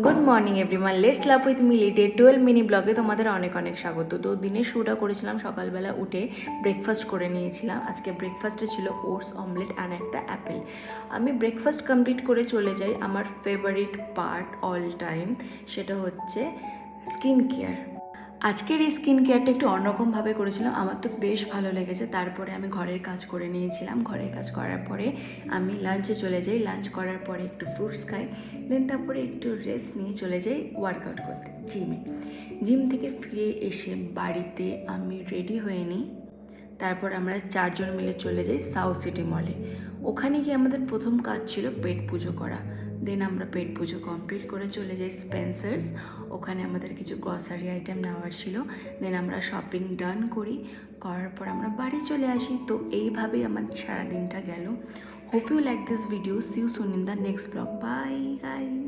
Good morning everyone, let's love with Mili day 12 mini ব্লগে তোমাদের অনেক অনেক স্বাগত। তো দিনের শুরুটা করেছিলাম সকালবেলা উঠে ব্রেকফাস্ট করে নিয়েছিলাম। আজকে ব্রেকফাস্টে ছিল ওটস অমলেট অ্যান্ড একটা অ্যাপেল। আমি ব্রেকফাস্ট কমপ্লিট করে চলে যাই আমার ফেভারিট পার্ট অল টাইম, সেটা হচ্ছে স্কিন কেয়ার। আজকের এই স্কিন কেয়ারটা একটু অন্যরকমভাবে করেছিলাম, আমার তো বেশ ভালো লেগেছে। তারপরে আমি ঘরের কাজ করে নিয়েছিলাম, ঘরের কাজ করার পরে আমি লাঞ্চে চলে যাই। লাঞ্চ করার পরে একটু ফ্রুটস খাই, দেন তারপরে একটু রেস্ট নিয়ে চলে যাই ওয়ার্কআউট করতে জিমে। জিম থেকে ফিরে এসে বাড়িতে আমি রেডি হয়ে নিই। তারপর আমরা চারজন মিলে চলে যাই সাউথ সিটি মলে। ওখানে গিয়ে আমাদের প্রথম কাজ ছিল পেট পুজো করা। দেন আমরা পেট পুজো কমপ্লিট করে চলে যাই স্পেন্সার্স। ওখানে আমাদের কিছু গ্রসারি আইটেম নেওয়ার ছিল। দেন আমরা শপিং ডান করার পর আমরা বাড়ি চলে আসি। তো এইভাবেই আমাদের সারাদিনটা গেল। Hope you like this video. See you soon in the next vlog. Bye guys.